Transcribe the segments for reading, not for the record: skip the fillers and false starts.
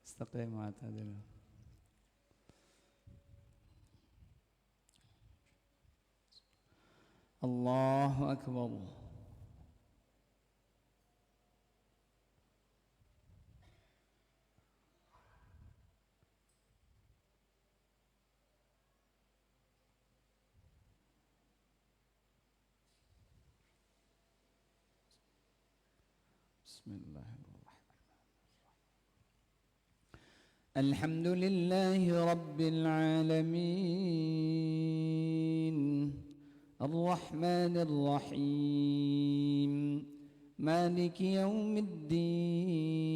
استقيموا واعتدلوا. الله أكبر. بسم الله الرحمن الرحيم. الحمد لله رب العالمين الرحمن الرحيم مالك يوم الدين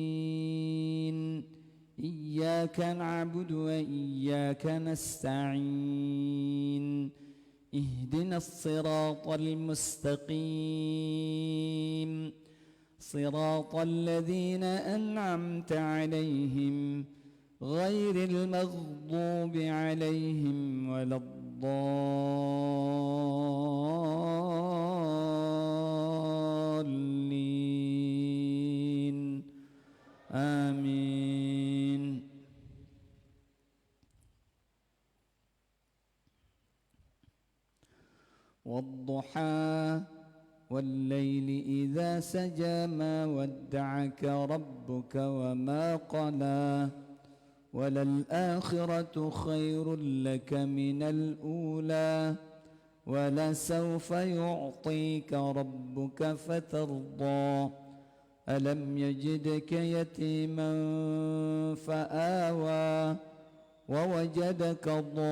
إياك نعبد وإياك نستعين اهدنا الصراط المستقيم صراط الذين أنعمت عليهم غير المغضوب عليهم ولا الضالين آمين. والضحى والليل إذا سجى ما ودعك ربك وما قلى وللآخرة خير لك من الأولى ولسوف يعطيك ربك فترضى ألم يجدك يتيما فآوى ووجدك ضالا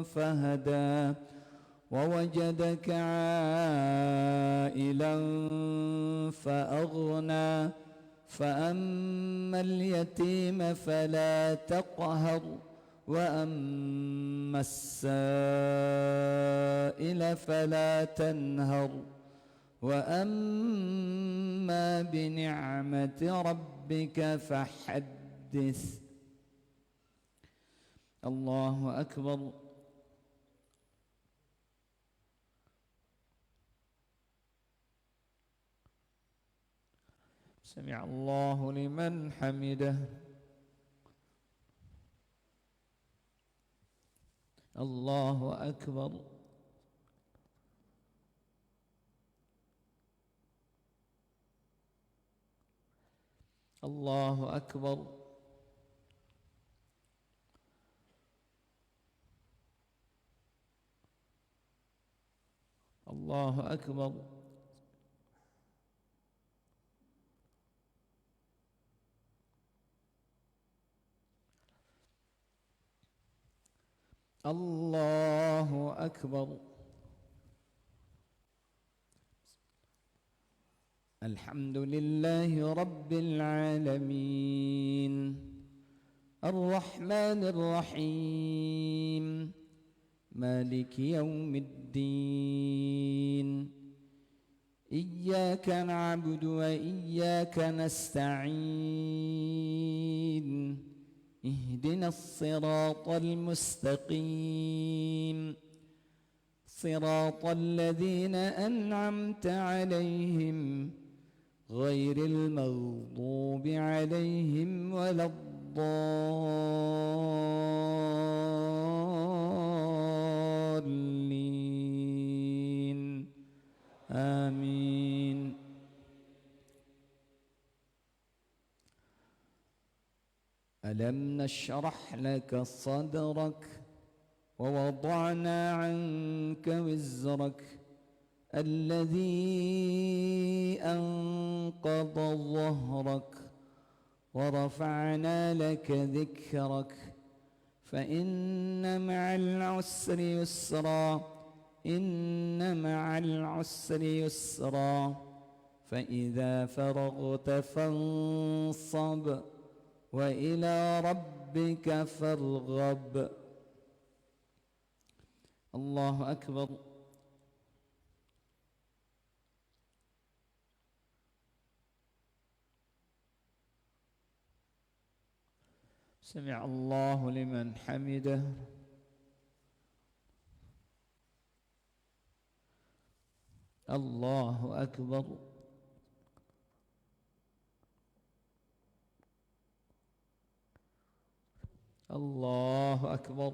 فهدى ووجدك عائلا فأغنى فأما اليتيم فلا تقهر وأما السائل فلا تنهر وأما بنعمة ربك فحدث. الله أكبر. سمع الله لمن حمده. الله أكبر. الله أكبر. الله أكبر. الله أكبر. الحمد لله رب العالمين الرحمن الرحيم مالك يوم الدين إياك نعبد وإياك نستعين اهدنا الصراط المستقيم صراط الذين أنعمت عليهم غير المغضوب عليهم ولا الضالين آمين. ألم نشرح لك صدرك ووضعنا عنك وزرك الذي أنقض ظهرك ورفعنا لك ذكرك فإن مع العسر يسرا إن مع العسر يسرا فإذا فرغت فانصب وإلى ربك فارغب. الله أكبر. سمع الله لمن حمده. الله أكبر. الله أكبر.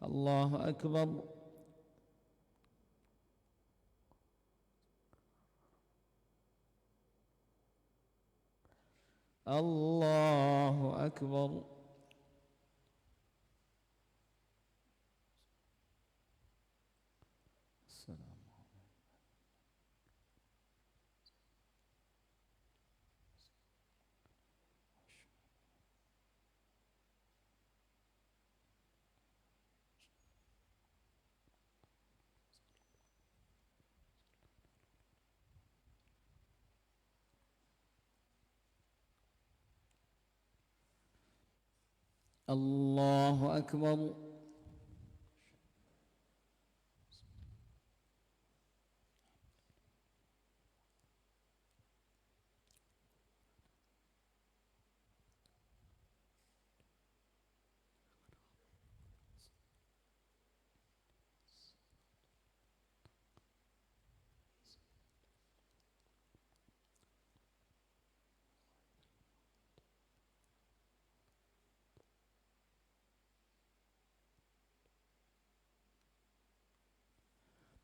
الله أكبر. الله أكبر. الله أكبر.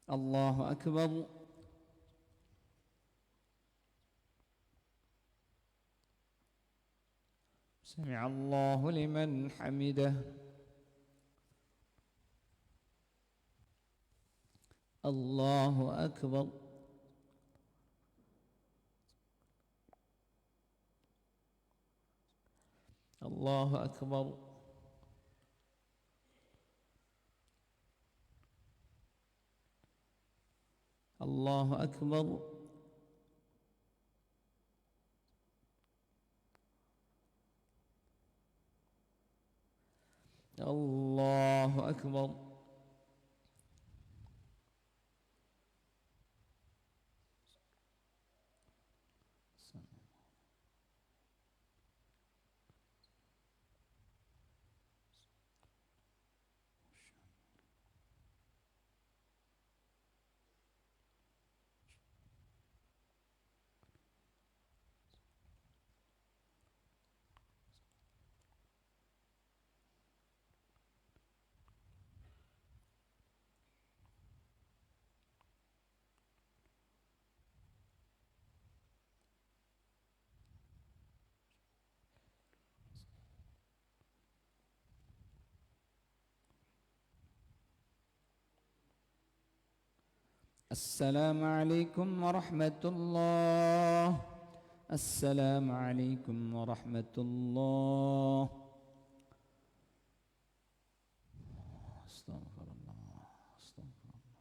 الله أكبر. سمع الله لمن حمده. الله أكبر. الله أكبر. الله أكبر. الله أكبر. السلام عليكم ورحمة الله. السلام عليكم ورحمة الله. استغفر الله. استغفر الله.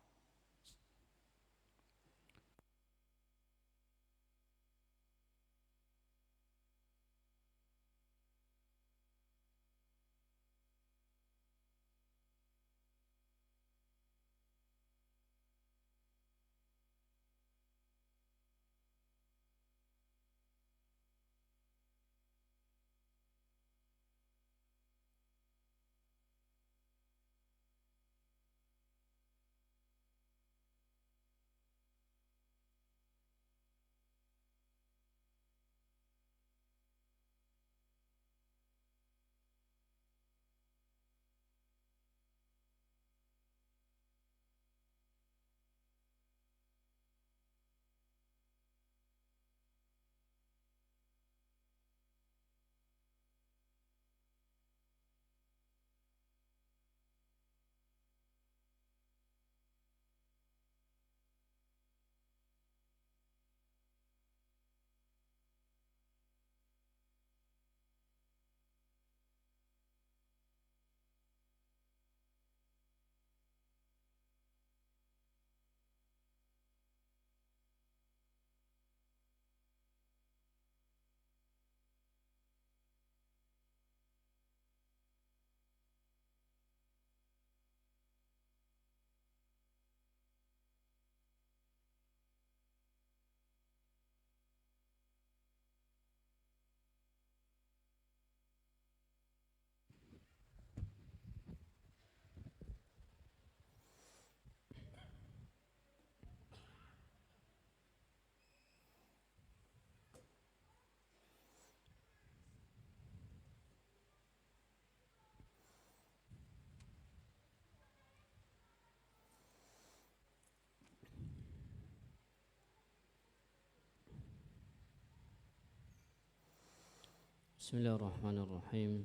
Bismillahirrahmanirrahim.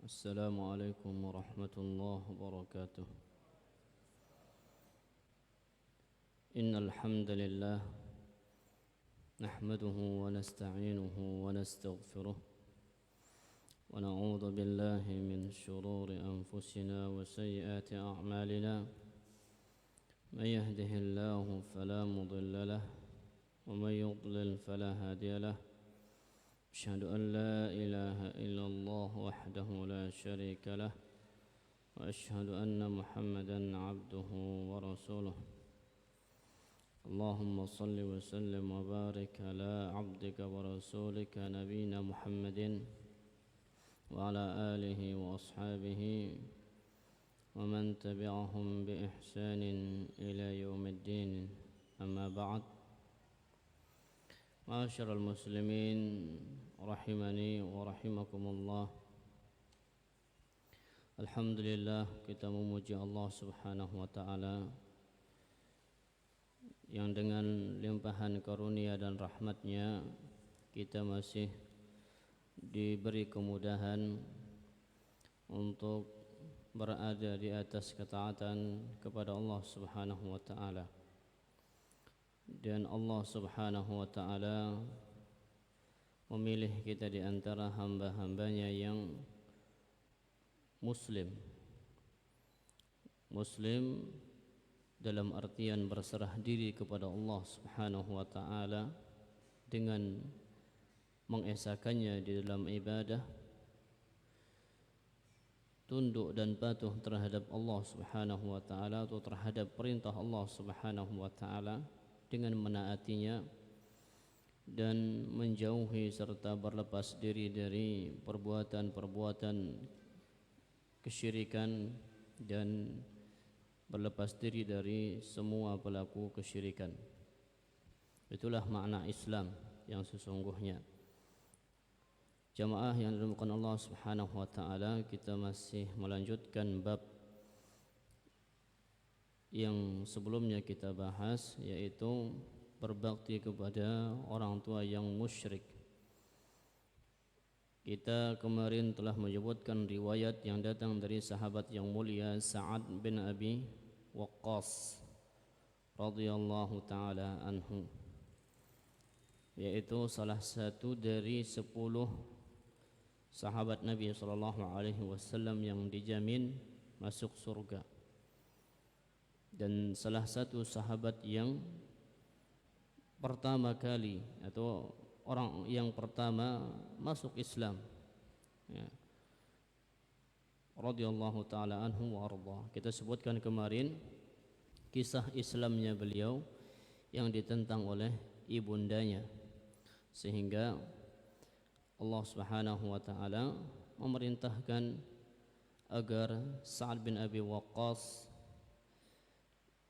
Assalamualaikum warahmatullahi wabarakatuh. Innal hamdalillah nahmaduhu wa nasta'inuhu wa nastaghfiruh wa na'udzu billahi min shururi anfusina wa sayyiati a'malina. May yahdihillahu fala mudilla lahu wa may yudlil fala hadiya lahu. أشهد أن لا إله إلا الله وحده لا شريك له وأشهد أن محمدا عبده ورسوله اللهم صل وسلم وبارك على عبدك ورسولك نبينا محمد وعلى آله وأصحابه ومن تبعهم بإحسان إلى يوم الدين أما بعد Ma'asyiral muslimin rahimani wa rahimakumullah. Alhamdulillah, kita memuji Allah Subhanahu wa taala yang dengan limpahan karunia dan rahmatnya kita masih diberi kemudahan untuk berada di atas ketaatan kepada Allah Subhanahu wa taala. Dan Allah Subhanahu wa ta'ala memilih kita di antara hamba-hambanya yang muslim. Muslim dalam artian berserah diri kepada Allah Subhanahu wa ta'ala dengan mengesakannya di dalam ibadah, tunduk dan patuh terhadap Allah Subhanahu wa ta'ala atau terhadap perintah Allah Subhanahu wa ta'ala dengan menaatinya dan menjauhi serta berlepas diri dari perbuatan-perbuatan kesyirikan dan berlepas diri dari semua pelaku kesyirikan. Itulah makna Islam yang sesungguhnya. Jamaah yang dimuliakan Allah Subhanahu wa taala, kita masih melanjutkan bab yang sebelumnya kita bahas, yaitu berbakti kepada orang tua yang musyrik. Kita kemarin telah menyebutkan riwayat yang datang dari sahabat yang mulia Sa'ad bin Abi Waqqas radhiyallahu taala anhu, yaitu salah satu dari 10 sahabat Nabi sallallahu alaihi wasallam yang dijamin masuk surga, dan salah satu sahabat yang pertama kali atau orang yang pertama masuk Islam, ya, radhiyallahu taala anhu wa arda. Kita sebutkan kemarin kisah Islamnya beliau yang ditentang oleh ibundanya, sehingga Allah Subhanahu wa taala memerintahkan agar Sa'ad bin Abi Waqqas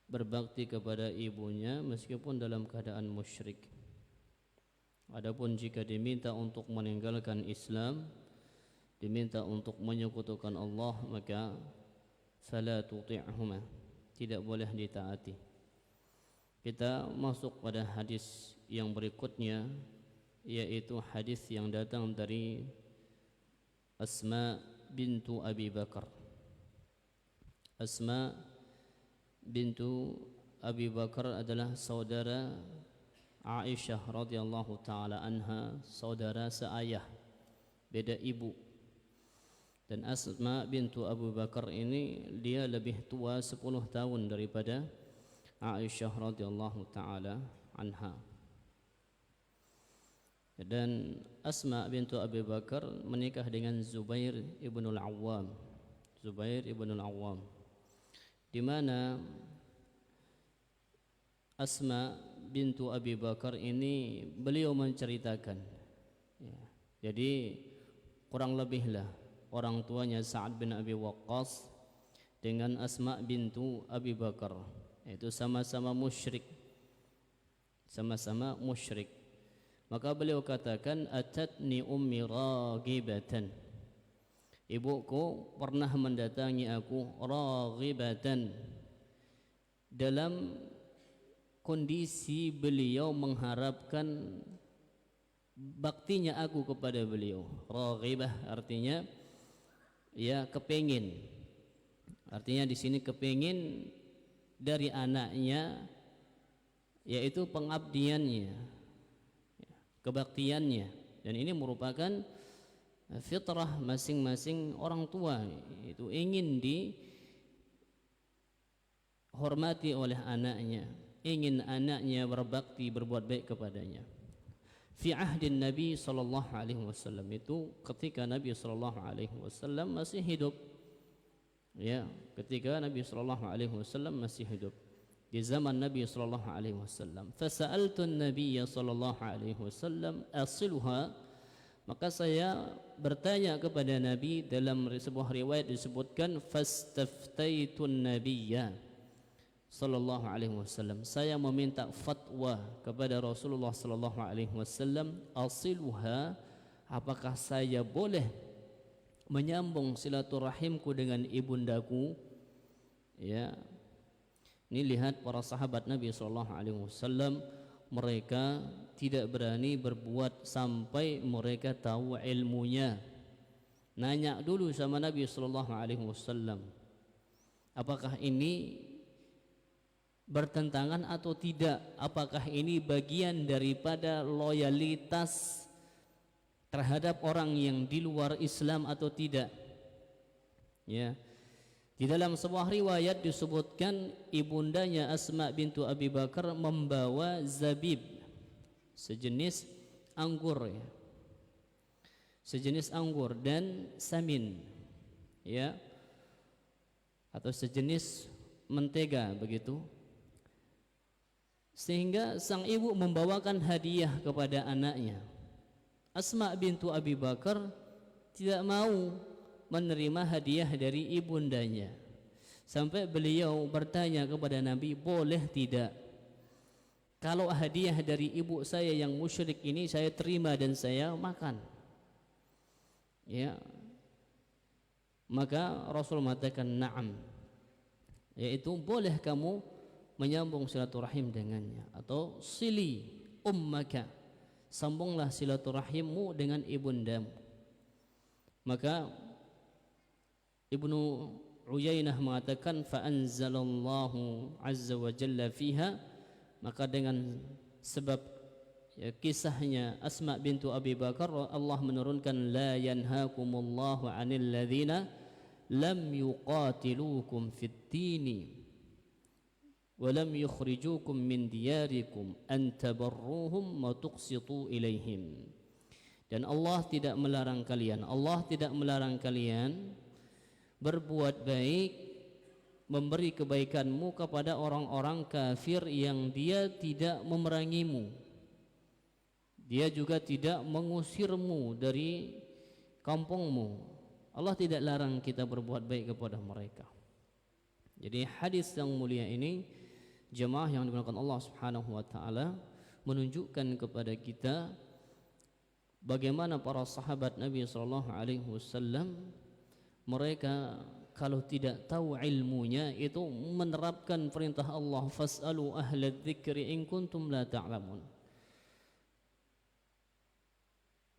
berbakti kepada ibunya meskipun dalam keadaan musyrik. Adapun jika diminta untuk meninggalkan Islam, diminta untuk menyekutukan Allah, maka fala tuti'huma, tidak boleh ditaati. Kita masuk pada hadis yang berikutnya, yaitu hadis yang datang dari Asma bintu Abi Bakar. Asma bintu Abi Bakar adalah saudara Aisyah radhiyallahu taala anha, saudara seayah, beda ibu. Dan Asma bintu Abu Bakar ini dia lebih tua 10 tahun daripada Aisyah radhiyallahu taala anha. Dan Asma bintu Abi Bakar menikah dengan Zubair ibnul Awwam. Zubair ibnul Awwam, di mana Asma bintu Abi Bakar ini beliau menceritakan, ya, jadi kurang lebihlah orang tuanya Sa'ad bin Abi Waqqas dengan Asma bintu Abi Bakar itu sama-sama musyrik, sama-sama musyrik. Maka beliau katakan, atatni ummi raghibatan, ibuku pernah mendatangi aku raghibatan, dalam kondisi beliau mengharapkan baktinya aku kepada beliau. Raghibah artinya ya kepengin. Artinya di sini kepengin dari anaknya, yaitu pengabdiannya, kebaktiannya. Dan ini merupakan fitrah masing-masing orang tua, itu ingin dihormati oleh anaknya, ingin anaknya berbakti, berbuat baik kepadanya. Fi ahdin Nabi sallallahu alaihi wasallam, itu ketika Nabi sallallahu alaihi wasallam masih hidup. Ya, ketika Nabi sallallahu alaihi wasallam masih hidup, di zaman Nabi sallallahu alaihi wasallam. Fasa'altu an-nabiy sallallahu alaihi wasallam asilha, maka saya bertanya kepada Nabi. Dalam sebuah riwayat disebutkan fastaftaitu an-nabiyya sallallahu alaihi wasallam, saya meminta fatwa kepada Rasulullah sallallahu alaihi wasallam, asilha, apakah saya boleh menyambung silaturahimku dengan ibundaku? Ya, ini lihat para sahabat Nabi sallallahu alaihi wasallam, mereka tidak berani berbuat sampai mereka tahu ilmunya. Nanya dulu sama Nabi sallallahu alaihi wasallam, apakah ini bertentangan atau tidak? Apakah ini bagian daripada loyalitas terhadap orang yang di luar Islam atau tidak? Ya. Di dalam sebuah riwayat disebutkan ibundanya Asma bintu Abi Bakar membawa zabib, sejenis anggur, ya, sejenis anggur, dan samin, ya, atau sejenis mentega begitu. Sehingga sang ibu membawakan hadiah kepada anaknya. Asma bintu Abi Bakar tidak mau menerima hadiah dari ibundanya, sampai beliau bertanya kepada Nabi, boleh tidak kalau hadiah dari ibu saya yang musyrik ini saya terima dan saya makan? Ya, maka Rasul mengatakan na'am, yaitu boleh kamu menyambung silaturahim dengannya, atau sili ummaka, sambunglah silaturahimmu dengan ibundamu. Maka Ibnu Uyainah mengatakan fa anzalallahu azza wa jalla fiha, maka dengan sebab ya, kisahnya Asma bintu Abi Bakar, Allah menurunkan la yanhaakumullahu 'anil ladzina lam yuqatilukum fid dini wa lam yukhrijukum min diyarikum an tabarruhum wa tuqsitu ilaihim. Dan Allah tidak melarang kalian, Allah tidak melarang kalian berbuat baik, memberi kebaikanmu kepada orang-orang kafir yang dia tidak memerangimu, dia juga tidak mengusirmu dari kampungmu. Allah tidak larang kita berbuat baik kepada mereka. Jadi hadis yang mulia ini, jemaah yang dimuliakan Allah Subhanahu wa taala, menunjukkan kepada kita bagaimana para sahabat Nabi sallallahu alaihi wasallam, mereka kalau tidak tahu ilmunya itu menerapkan perintah Allah, fas'alu ahla dzikri in kuntum la ta'lamun.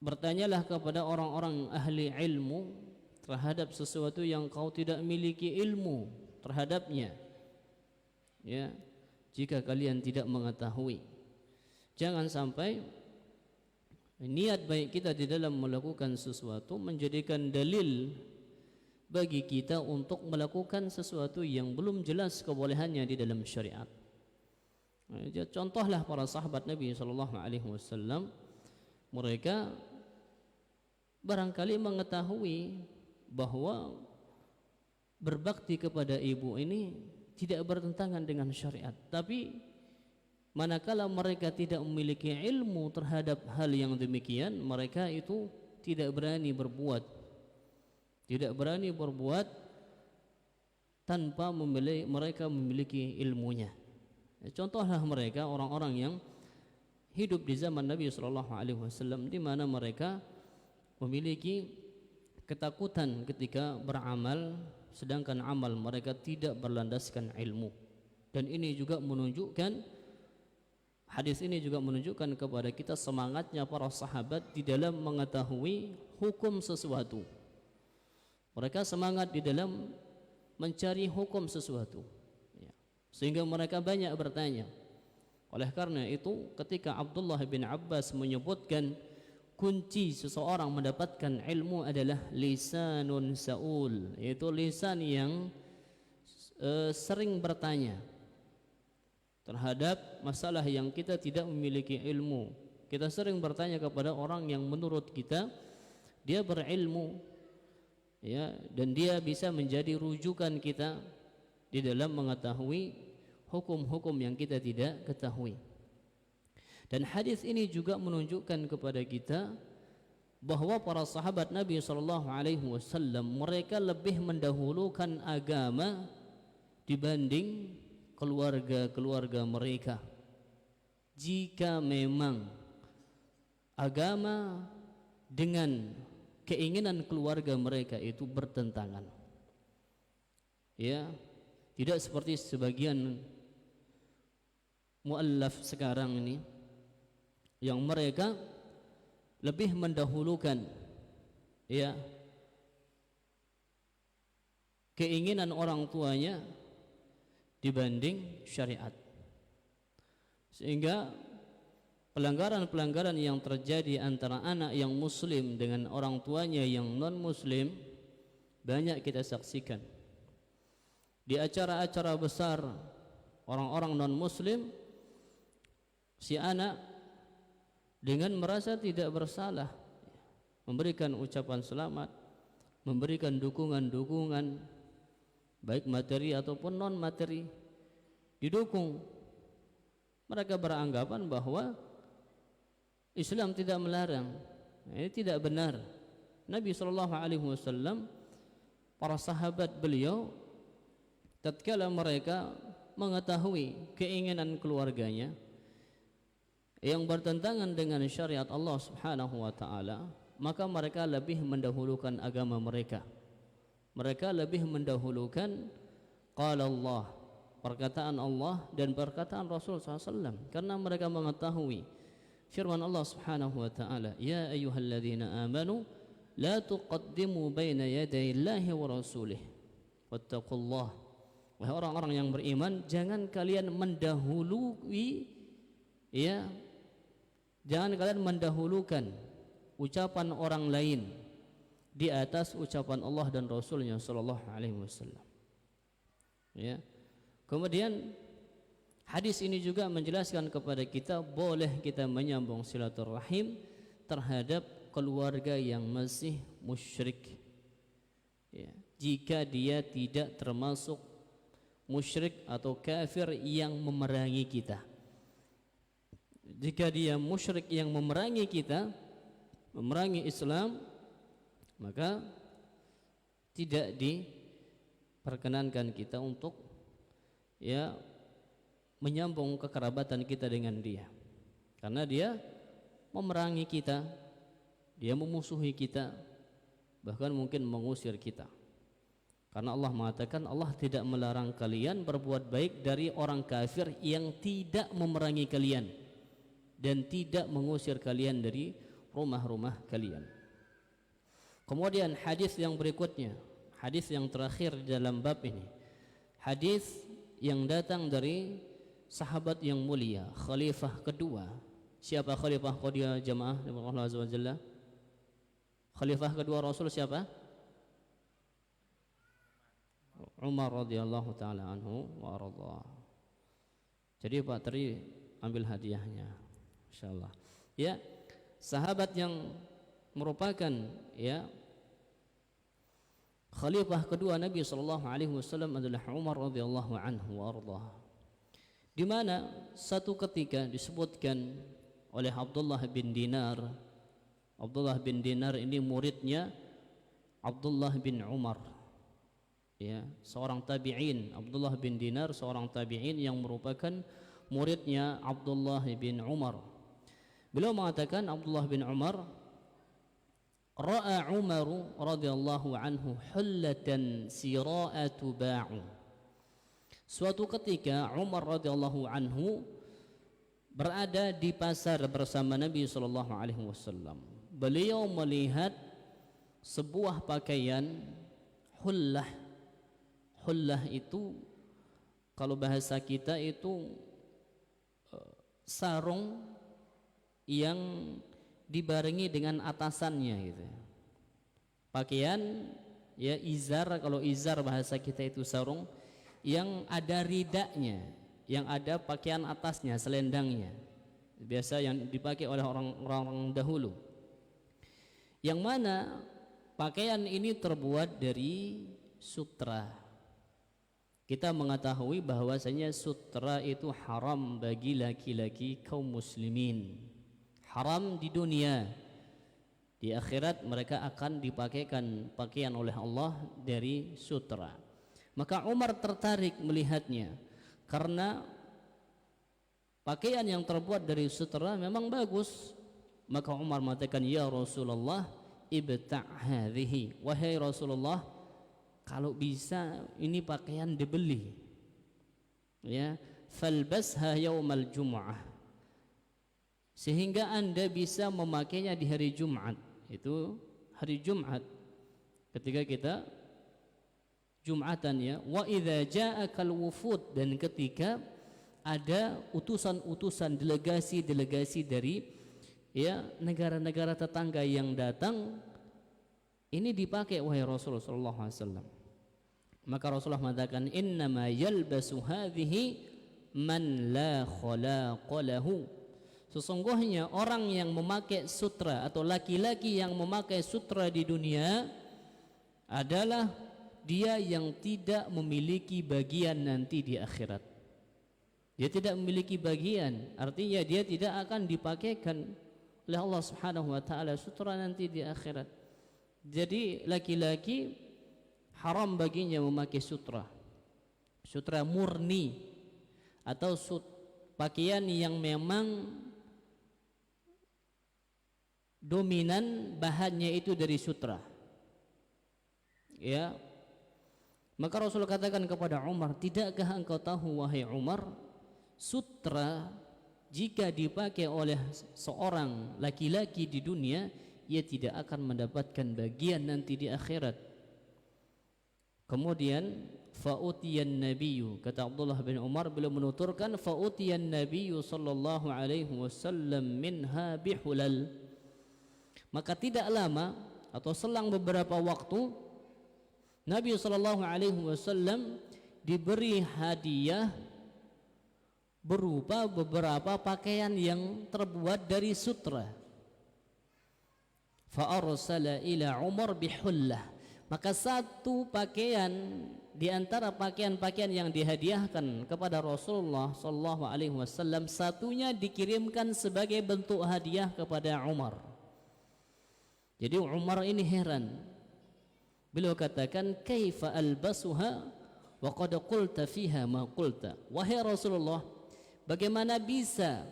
Bertanyalah kepada orang-orang ahli ilmu terhadap sesuatu yang kau tidak miliki ilmu terhadapnya. Ya, jika kalian tidak mengetahui, jangan sampai niat baik kita di dalam melakukan sesuatu menjadikan dalil bagi kita untuk melakukan sesuatu yang belum jelas kebolehannya di dalam syariat. Contohlah para sahabat Nabi sallallahu alaihi wasallam, mereka barangkali mengetahui bahwa berbakti kepada ibu ini tidak bertentangan dengan syariat, tapi manakala mereka tidak memiliki ilmu terhadap hal yang demikian, mereka itu tidak berani berbuat tanpa mereka memiliki ilmunya. Contohlah mereka orang-orang yang hidup di zaman Nabi sallallahu alaihi wasallam, di mana mereka memiliki ketakutan ketika beramal, sedangkan amal mereka tidak berlandaskan ilmu. Dan ini juga menunjukkan hadis ini juga menunjukkan kepada kita semangatnya para sahabat di dalam mengetahui hukum sesuatu. Mereka semangat di dalam mencari hukum sesuatu, ya, sehingga mereka banyak bertanya. Oleh karena itu, ketika Abdullah bin Abbas menyebutkan kunci seseorang mendapatkan ilmu adalah lisanun saul, yaitu lisan yang sering bertanya terhadap masalah yang kita tidak memiliki ilmu. Kita sering bertanya kepada orang yang menurut kita dia berilmu, ya, dan dia bisa menjadi rujukan kita di dalam mengetahui hukum-hukum yang kita tidak ketahui. Dan hadis ini juga menunjukkan kepada kita bahwa para sahabat Nabi SAW mereka lebih mendahulukan agama dibanding keluarga-keluarga mereka. Jika memang agama dengan keinginan keluarga mereka itu bertentangan, ya, tidak seperti sebagian muallaf sekarang ini yang mereka lebih mendahulukan, ya, keinginan orang tuanya dibanding syariat, sehingga pelanggaran-pelanggaran yang terjadi antara anak yang muslim dengan orang tuanya yang non muslim banyak kita saksikan. Di acara-acara besar orang-orang non muslim, si anak dengan merasa tidak bersalah memberikan ucapan selamat, memberikan dukungan-dukungan baik materi ataupun non materi, didukung. Mereka beranggapan bahwa Islam tidak melarang. Ini tidak benar. Nabi SAW, para sahabat beliau, tatkala mereka mengetahui keinginan keluarganya yang bertentangan dengan syariat Allah Subhanahu wa taala, maka mereka lebih mendahulukan agama mereka. Mereka lebih mendahulukan qala Allah, perkataan Allah dan perkataan Rasul SAW, karena mereka mengetahui firman Allah Subhanahu wa taala, ya ayyuhalladzina amanu la tuqaddimu baina yaday Allahi wa rasulih wattaqullah. Wahai orang-orang yang beriman, jangan kalian mendahului, ya, jangan kalian mendahulukan ucapan orang lain di atas ucapan Allah dan Rasulnya sallallahu alaihi wasallam. Ya. Kemudian hadis ini juga menjelaskan kepada kita boleh kita menyambung silaturahim terhadap keluarga yang masih musyrik, ya, jika dia tidak termasuk musyrik atau kafir yang memerangi kita. Jika dia musyrik yang memerangi kita, memerangi Islam, maka tidak diperkenankan kita untuk, ya, menyambung kekerabatan kita dengan dia, karena dia memerangi kita, dia memusuhi kita, bahkan mungkin mengusir kita. Karena Allah mengatakan Allah tidak melarang kalian berbuat baik dari orang kafir yang tidak memerangi kalian dan tidak mengusir kalian dari rumah-rumah kalian. Kemudian hadis yang berikutnya, hadis yang terakhir dalam bab ini, hadis yang datang dari sahabat yang mulia, khalifah kedua. Siapa khalifah kedua jamaah Allah Azza wa Jalla? Khalifah kedua Rasul siapa? Umar radhiyallahu taala anhu wa radha. Jadi Pak Tri ambil hadiahnya, insyaallah. Ya, sahabat yang merupakan, ya, khalifah kedua Nabi sallallahu alaihi wasallam adalah Umar radhiyallahu anhu wa radha. Di mana satu ketika disebutkan oleh Abdullah bin Dinar. Abdullah bin Dinar ini muridnya Abdullah bin Umar, ya, seorang tabi'in. Abdullah bin Dinar seorang tabi'in yang merupakan muridnya Abdullah bin Umar. Beliau mengatakan, Abdullah bin Umar, ra'a Umar radhiyallahu anhu hullatan sira'atu ba'u. Suatu ketika Umar radhiyallahu anhu berada di pasar bersama Nabi SAW. Beliau melihat sebuah pakaian hullah. Hullah itu kalau bahasa kita itu sarung yang dibarengi dengan atasannya gitu. Pakaian ya izar, kalau izar bahasa kita itu sarung yang ada ridaknya, yang ada pakaian atasnya, selendangnya. Biasa yang dipakai oleh orang-orang dahulu. Yang mana pakaian ini terbuat dari sutra. Kita mengetahui bahwasanya sutra itu haram bagi laki-laki kaum muslimin. Haram di dunia. Di akhirat mereka akan dipakaikan pakaian oleh Allah dari sutra. Maka Umar tertarik melihatnya karena pakaian yang terbuat dari sutra memang bagus. Maka Umar mengatakan, ya Rasulullah, ibta' hadhihi. Wahai Rasulullah, kalau bisa ini pakaian dibeli. Ya, falbasha yaumal jum'ah. Sehingga Anda bisa memakainya di hari Jumat. Itu hari Jumat ketika kita Jumatan ya. Wa idza ja'akal wufud, dan ketika ada utusan-utusan, delegasi-delegasi dari ya negara-negara tetangga yang datang, ini dipakai wahai Rasulullah sallallahu alaihi wasallam. Maka Rasulullah mengatakan, innama yalbasu hadhihi man la khalaqa lahu. Sesungguhnya orang yang memakai sutra atau laki-laki yang memakai sutra di dunia adalah dia yang tidak memiliki bagian nanti di akhirat. Dia tidak memiliki bagian, artinya dia tidak akan dipakaikan oleh Allah Subhanahu wa taala sutra nanti di akhirat. Jadi laki-laki haram baginya memakai sutra. Sutra murni atau pakaian yang memang dominan bahannya itu dari sutra. Ya. Maka Rasul katakan kepada Umar, tidakkah engkau tahu wahai Umar, sutra jika dipakai oleh seorang laki-laki di dunia, ia tidak akan mendapatkan bagian nanti di akhirat. Kemudian fa'utiyan nabiyyu, kata Abdullah bin Umar, beliau menuturkan fa'utiyan nabiyyu sallallahu alaihi wasallam minha bihulal. Maka tidak lama atau selang beberapa waktu Nabi sallallahu alaihi wasallam diberi hadiah berupa beberapa pakaian yang terbuat dari sutra. Fa arsala ila Umar bihullah. Maka satu pakaian di antara pakaian-pakaian yang dihadiahkan kepada Rasulullah sallallahu alaihi wasallam, satunya dikirimkan sebagai bentuk hadiah kepada Umar. Jadi Umar ini heran. Beliau katakan, kaifa albasuha wa qad qulta fiha ma qulta. Wahai Rasulullah, bagaimana bisa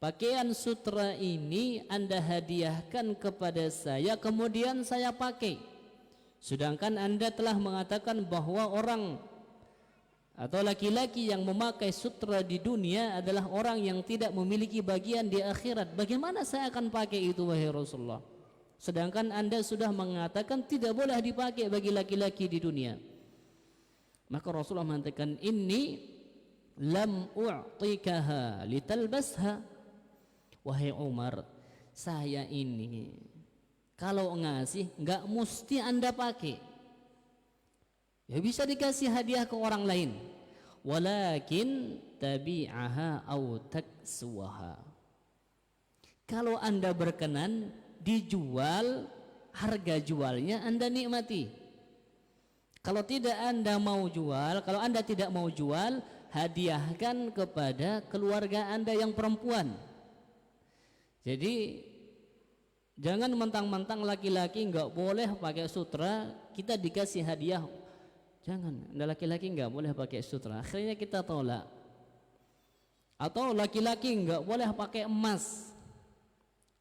pakaian sutra ini Anda hadiahkan kepada saya kemudian saya pakai, sedangkan Anda telah mengatakan bahwa orang atau laki-laki yang memakai sutra di dunia adalah orang yang tidak memiliki bagian di akhirat. Bagaimana saya akan pakai itu wahai Rasulullah, sedangkan Anda sudah mengatakan tidak boleh dipakai bagi laki-laki di dunia. Maka Rasulullah mengatakan, inni lam u'tikaha litalbasha. Wahai Umar, saya ini kalau ngasih enggak mesti Anda pakai. Ya bisa dikasih hadiah ke orang lain. Walakin tabi'aha aw taksuha. Kalau Anda berkenan dijual, harga jualnya Anda nikmati. Kalau tidak Anda mau jual, kalau Anda tidak mau jual, hadiahkan kepada keluarga Anda yang perempuan. Jadi jangan mentang-mentang laki-laki enggak boleh pakai sutra, kita dikasih hadiah. Jangan, Anda laki-laki enggak boleh pakai sutra, akhirnya kita tolak. Atau laki-laki enggak boleh pakai emas.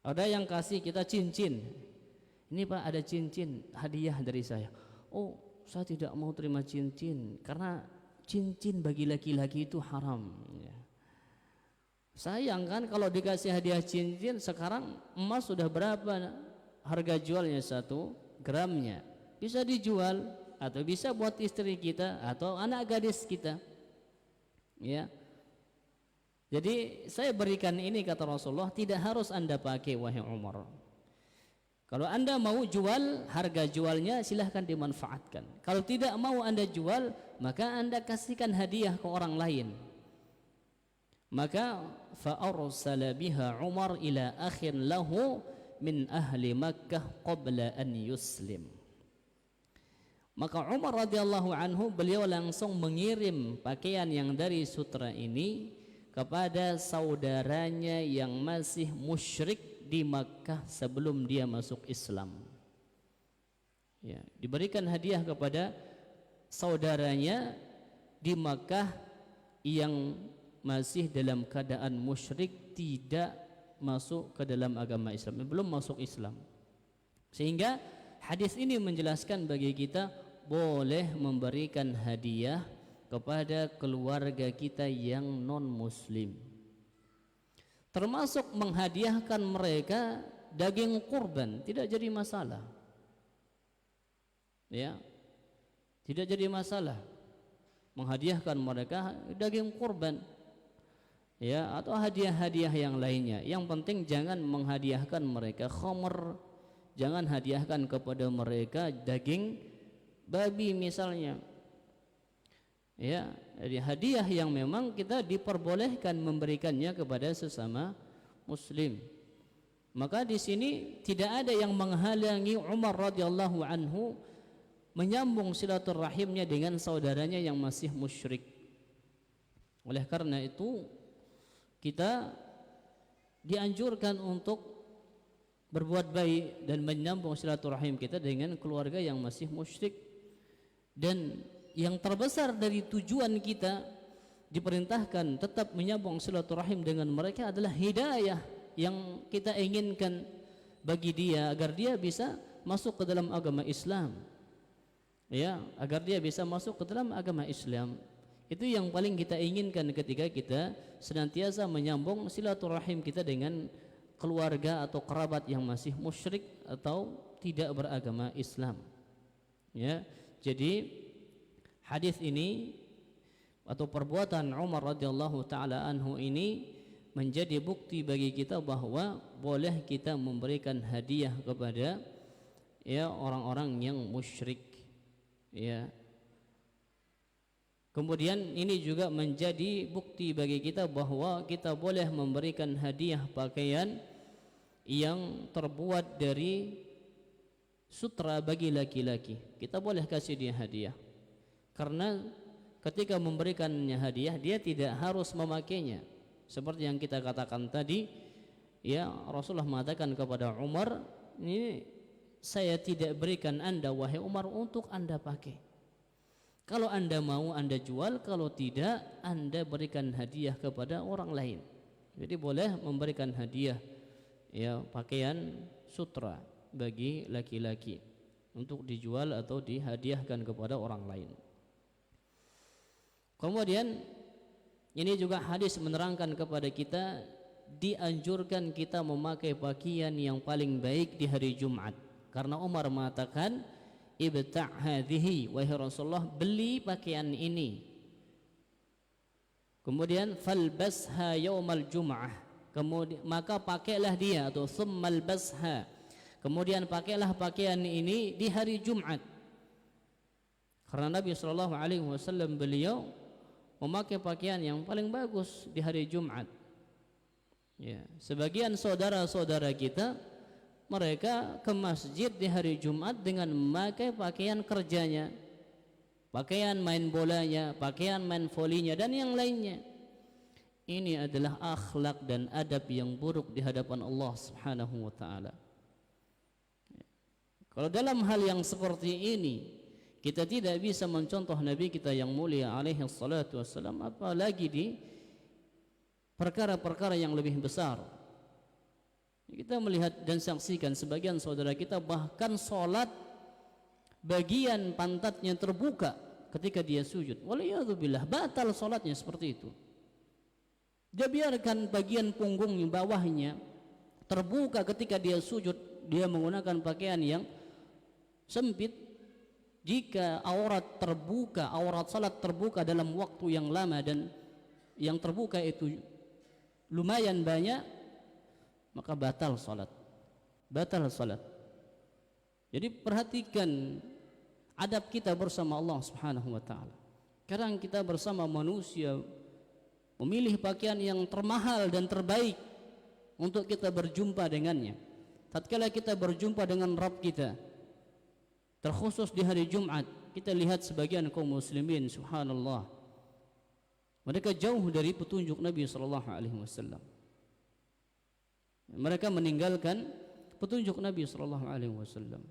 Ada yang kasih kita cincin. Ini Pak, ada cincin hadiah dari saya. Oh, saya tidak mau terima cincin karena cincin bagi laki-laki itu haram. Sayang kan kalau dikasih hadiah cincin, sekarang emas sudah berapa harga jualnya 1 gramnya? Bisa dijual atau bisa buat istri kita atau anak gadis kita. Ya. Jadi saya berikan ini kata Rasulullah, tidak harus Anda pakai wahai Umar. Kalau Anda mau jual, harga jualnya silahkan dimanfaatkan. Kalau tidak mau Anda jual, maka Anda kasihkan hadiah ke orang lain. Maka fa'arsala biha Umar ila akhin lahu min ahli Makkah qabla an yuslim. Maka Umar radhiyallahu anhu, beliau langsung mengirim pakaian yang dari sutra ini kepada saudaranya yang masih musyrik di Makkah sebelum dia masuk Islam. Ya, diberikan hadiah kepada saudaranya di Makkah yang masih dalam keadaan musyrik, tidak masuk ke dalam agama Islam, belum masuk Islam. Sehingga hadis ini menjelaskan bagi kita boleh memberikan hadiah kepada keluarga kita yang non muslim, termasuk menghadiahkan mereka daging kurban, tidak jadi masalah. Ya, tidak jadi masalah menghadiahkan mereka daging kurban, ya, atau hadiah-hadiah yang lainnya. Yang penting jangan menghadiahkan mereka khamr, jangan hadiahkan kepada mereka daging babi misalnya. Ya, jadi hadiah yang memang kita diperbolehkan memberikannya kepada sesama muslim. Maka di sini tidak ada yang menghalangi Umar radhiyallahu anhu menyambung silaturahimnya dengan saudaranya yang masih musyrik. Oleh karena itu kita dianjurkan untuk berbuat baik dan menyambung silaturahim kita dengan keluarga yang masih musyrik. Dan yang terbesar dari tujuan kita diperintahkan tetap menyambung silaturahim dengan mereka adalah hidayah yang kita inginkan bagi dia agar dia bisa masuk ke dalam agama Islam. Ya, agar dia bisa masuk ke dalam agama Islam. Itu yang paling kita inginkan ketika kita senantiasa menyambung silaturahim kita dengan keluarga atau kerabat yang masih musyrik atau tidak beragama Islam. Ya, jadi hadis ini atau perbuatan Umar radhiyallahu taala anhu ini menjadi bukti bagi kita bahwa boleh kita memberikan hadiah kepada ya orang-orang yang musyrik. Ya. Kemudian ini juga menjadi bukti bagi kita bahwa kita boleh memberikan hadiah pakaian yang terbuat dari sutra bagi laki-laki. Kita boleh kasih dia hadiah. Karena ketika memberikannya hadiah dia tidak harus memakainya. Seperti yang kita katakan tadi, ya, Rasulullah mengatakan kepada Umar, ini saya tidak berikan Anda wahai Umar untuk Anda pakai. Kalau Anda mau Anda jual, kalau tidak Anda berikan hadiah kepada orang lain. Jadi boleh memberikan hadiah ya pakaian sutra bagi laki-laki untuk dijual atau dihadiahkan kepada orang lain. Kemudian ini juga hadis menerangkan kepada kita dianjurkan kita memakai pakaian yang paling baik di hari Jumat. Karena Umar mengatakan, ibta' hadhihi, wahai Rasulullah, beli pakaian ini. Kemudian falbasha yaumal jum'ah, kemudian maka pakailah dia, atau thummal basha, kemudian pakailah pakaian ini di hari Jumat. Karena Nabi SAW beliau memakai pakaian yang paling bagus di hari Jumat. Ya, sebagian saudara-saudara kita mereka ke masjid di hari Jumat dengan memakai pakaian kerjanya, pakaian main bolanya, pakaian main volinya dan yang lainnya. Ini adalah akhlak dan adab yang buruk di hadapan Allah Subhanahu wa taala. Kalau dalam hal yang seperti ini kita tidak bisa mencontoh Nabi kita yang mulia alaihi salatu wassalam, apalagi di perkara-perkara yang lebih besar. Kita melihat dan saksikan sebagian saudara kita bahkan sholat bagian pantatnya terbuka ketika dia sujud. Waliyadzubillah, batal sholatnya seperti itu. Dia biarkan bagian punggungnya, bawahnya terbuka ketika dia sujud. Dia menggunakan pakaian yang sempit. Jika aurat terbuka, aurat salat terbuka dalam waktu yang lama dan yang terbuka itu lumayan banyak, maka batal salat. Batal salat. Jadi perhatikan adab kita bersama Allah Subhanahu wa taala. Kadang kita bersama manusia memilih pakaian yang termahal dan terbaik untuk kita berjumpa dengannya. Tatkala kita berjumpa dengan Rabb kita, terkhusus di hari Jumat, kita lihat sebagian kaum muslimin, subhanallah, mereka jauh dari petunjuk Nabi sallallahu alaihi wasallam. Mereka meninggalkan petunjuk Nabi sallallahu alaihi wasallam.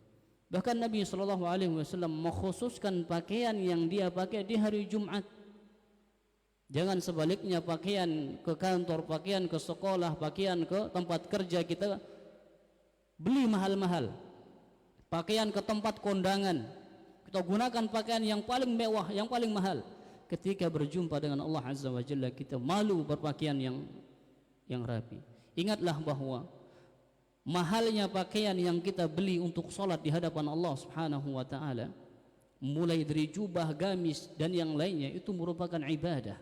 Bahkan Nabi sallallahu alaihi wasallam mengkhususkan pakaian yang dia pakai di hari Jumat. Jangan sebaliknya, pakaian ke kantor, pakaian ke sekolah, pakaian ke tempat kerja kita beli mahal-mahal. Pakaian ke tempat kondangan, kita gunakan pakaian yang paling mewah, yang paling mahal. Ketika berjumpa dengan Allah Azza wa Jalla, kita malu berpakaian yang rapi. Ingatlah bahwa mahalnya pakaian yang kita beli untuk sholat di hadapan Allah Subhanahu wa ta'ala, mulai dari jubah, gamis dan yang lainnya, itu merupakan ibadah.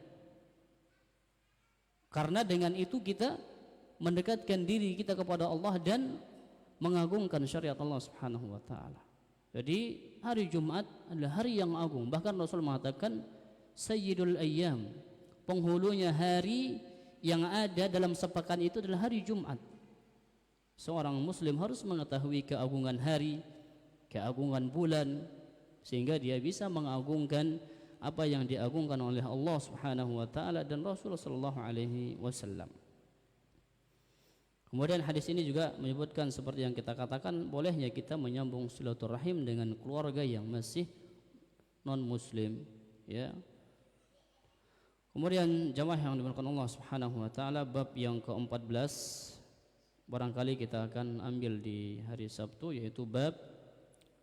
Karena dengan itu kita mendekatkan diri kita kepada Allah dan mengagungkan syariat Allah Subhanahu wa ta'ala. Jadi hari Jumat adalah hari yang agung. Bahkan Rasul mengatakan Sayyidul Ayyam, penghulunya hari yang ada dalam sepekan itu adalah hari Jumat. Seorang muslim harus mengetahui keagungan hari, keagungan bulan, sehingga dia bisa mengagungkan apa yang diagungkan oleh Allah Subhanahu wa taala dan Rasul sallallahu alaihi wasallam. Kemudian hadis ini juga menyebutkan seperti yang kita katakan, bolehnya kita menyambung silaturahim dengan keluarga yang masih non muslim, ya. Kemudian jamaah yang dimuliakan Allah Subhanahu wa taala, bab yang ke-14 barangkali kita akan ambil di hari Sabtu, yaitu bab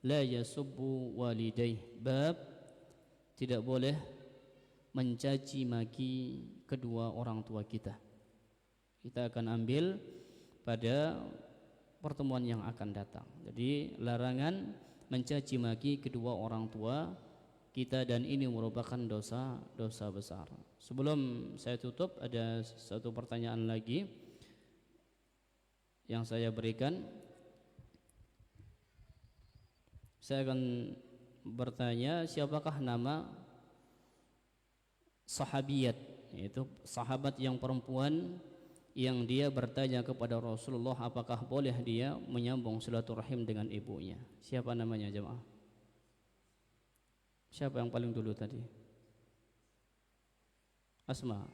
la yasubbu walidaih, bab tidak boleh mencaci maki kedua orang tua kita. Kita akan ambil pada pertemuan yang akan datang. Jadi larangan mencaci maki kedua orang tua kita, dan ini merupakan dosa besar. Sebelum saya tutup, ada satu pertanyaan lagi yang saya berikan. Saya akan bertanya, siapakah nama sahabiyat, yaitu sahabat yang perempuan yang dia bertanya kepada Rasulullah apakah boleh dia menyambung silaturahim dengan ibunya. Siapa namanya jemaah? Siapa yang paling dulu tadi? Asma.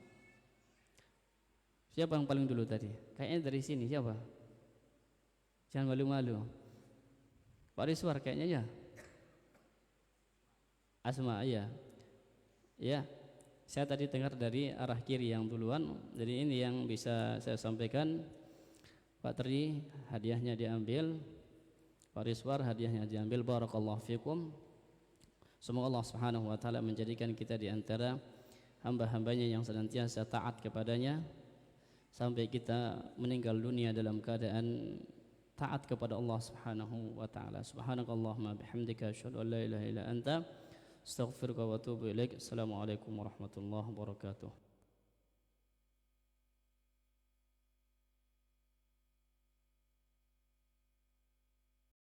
Siapa yang paling dulu tadi? Kayaknya dari sini, siapa? Jangan malu-malu. Pak Rizwar kayaknya ya. Asma, ya. Ya. Saya tadi dengar dari arah kiri yang duluan. Jadi ini yang bisa saya sampaikan. Pak Tri, hadiahnya diambil. Pak Rizwar, hadiahnya diambil. Barakallahu fikum. Semoga Allah Subhanahu wa taala menjadikan kita di antara hamba-hambanya yang senantiasa taat kepadanya sampai kita meninggal dunia dalam keadaan taat kepada Allah Subhanahu wa taala. Subhanakallahumma bihamdika asyhadu an la ilaha illa anta astaghfiruka wa atubu ilaik. Assalamualaikum warahmatullahi wabarakatuh.